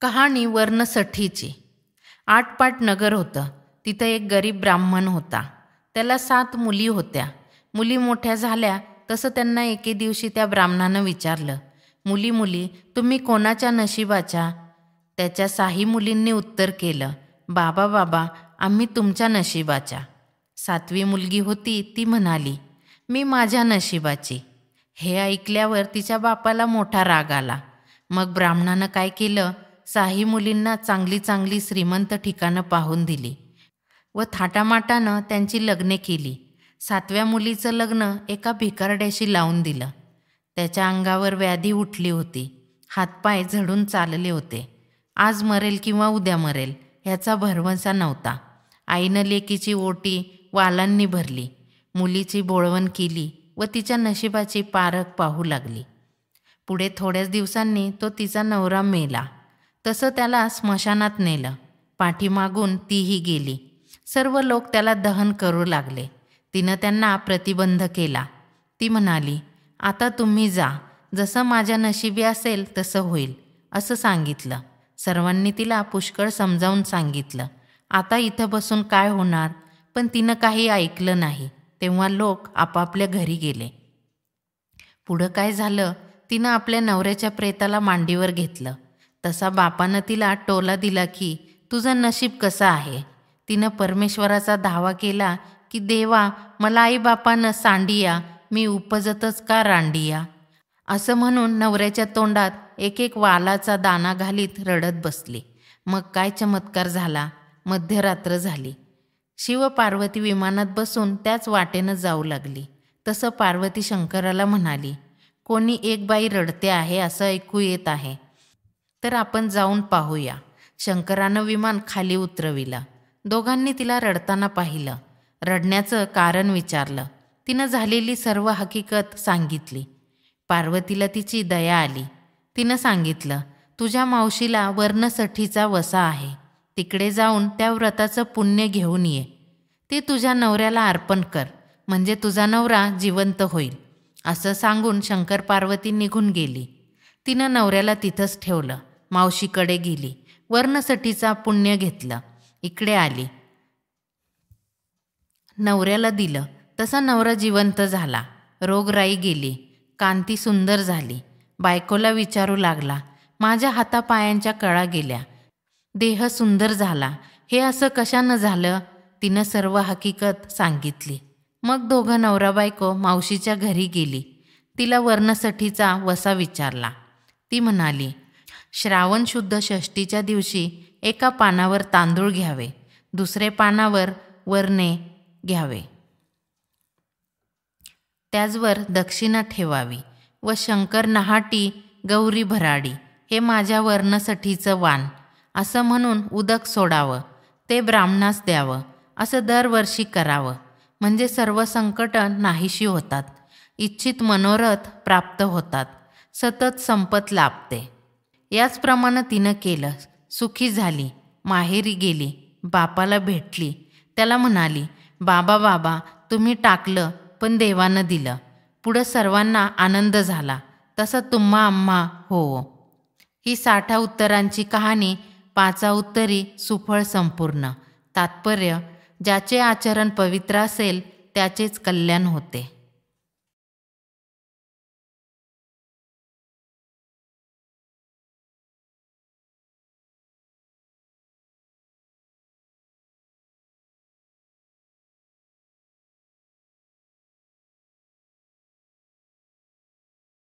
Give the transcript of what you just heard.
कहाणी वर्णसठीची. आटपाट नगर होतं. तिथं एक गरीब ब्राह्मण होता. त्याला 7 मुली होत्या. मुली मोठ्या झाल्या तसं त्यांना एके दिवशी त्या ब्राह्मणानं विचारलं, मुली मुली तुम्ही कोणाच्या नशिबाच्या? त्याच्या 6 मुलींनी उत्तर केलं, बाबा बाबा आम्ही तुमच्या नशिबाच्या. 7वी मुलगी होती ती म्हणाली, मी माझ्या नशिबाची. हे ऐकल्यावर तिच्या बापाला मोठा राग आला. मग ब्राह्मणानं काय केलं, 6 मुलींना चांगली चांगली श्रीमंत ठिकाणं पाहून दिली व थाटामाटानं त्यांची लग्ने केली. 7व्या मुलीचं लग्न एका भिकारड्याशी लावून दिलं. त्याच्या अंगावर व्याधी उठली होती. हातपाय झडून चालले होते. आज मरेल किंवा उद्या मरेल ह्याचा भरवसा नव्हता. आईनं लेकीची ओटी वालांनी भरली, मुलीची बोळवण केली व तिच्या नशिबाची पारख पाहू लागली. पुढे थोड्याच दिवसांनी तो तिचा नवरा मेला. तसं त्याला स्मशानात नेलं. पाठीमागून तीही गेली. सर्व लोक त्याला दहन करू लागले. तिनं त्यांना प्रतिबंध केला. ती म्हणाली, आता तुम्ही जा, जसं माझ्या नशिबी असेल तसं होईल असं सांगितलं. सर्वांनी तिला पुष्कळ समजावून सांगितलं. आता इथं बसून काय होणार, पण तिनं काही ऐकलं नाही. तेव्हा लोक आपापल्या घरी गेले. पुढं काय झालं, तिनं आपल्या नवऱ्याच्या प्रेताला मांडीवर घेतलं. तसा बापानं तिला टोला दिला की तुझं नशीब कसं आहे. तिनं परमेश्वराचा धावा केला की देवा मला आईबापानं सांडिया, मी उपजतच का रांडिया. असं म्हणून नवऱ्याच्या तोंडात एक एक वालाचा दाना घालीत रडत बसली. मग काय चमत्कार झाला. मध्यरात्र झाली. शिव पार्वती विमानात बसून त्याच वाटेनं जाऊ लागली. तसं पार्वती शंकराला म्हणाली, कोणी एक बाई रडते आहे असं ऐकू येत आहे, तर आपण जाऊन पाहूया. शंकरानं विमान खाली उतरविलं. दोघांनी तिला रडताना पाहिलं. रडण्याचं कारण विचारलं. तिनं झालेली सर्व हकीकत सांगितली. पार्वतीला तिची दया आली. तिनं सांगितलं, तुझ्या मावशीला वर्णसठीचा वसा आहे. तिकडे जाऊन त्या व्रताचं पुण्य घेऊन ये. ते तुझ्या नवऱ्याला अर्पण कर, म्हणजे तुझा नवरा जिवंत होईल. असं सांगून शंकर पार्वती निघून गेली. तिनं नवऱ्याला तिथंच ठेवलं. मावशीकडे गेली. वर्णसठीचा पुण्य घेतलं. इकडे आली. नवऱ्याला दिलं. तसा नवरा जिवंत झाला. रोगराई गेली. कांती सुंदर झाली. बायकोला विचारू लागला, माझ्या हातापायांच्या कळा गेल्या. देह सुंदर झाला. हे असं कशानं झालं. तिनं सर्व हकीकत सांगितली. मग दोघं नवरा बायको मावशीच्या घरी गेली. तिला वर्णसठीचा वसा विचारला. ती म्हणाली, श्रावण शुद्ध षष्टीच्या दिवशी एका पानावर तांदूळ घ्यावे, दुसरे पानावर वर्णे घ्यावे, त्याचवर दक्षिणा ठेवावी व शंकर नहाटी गौरी भराडी हे माझ्या वर्णसठीचं वाण असं म्हणून उदक सोडावं, ते ब्राह्मणास द्यावं. असं दरवर्षी करावं, म्हणजे सर्व संकट नाहीशी होतात. इच्छित मनोरथ प्राप्त होतात. सतत संपत लाभते. याचप्रमाणे तिनं केलं. सुखी झाली. माहेरी गेली. बापाला भेटली. त्याला म्हणाली, बाबा बाबा तुम्ही टाकलं पण देवानं दिलं. पुढं सर्वांना आनंद झाला. तसं तुम्हा आम्हा हो. ही 60 उत्तरांची कहाणी 5 उत्तरी सुफळ संपूर्ण. तात्पर्य, ज्याचे आचरण पवित्र असेल त्याचेच कल्याण होते.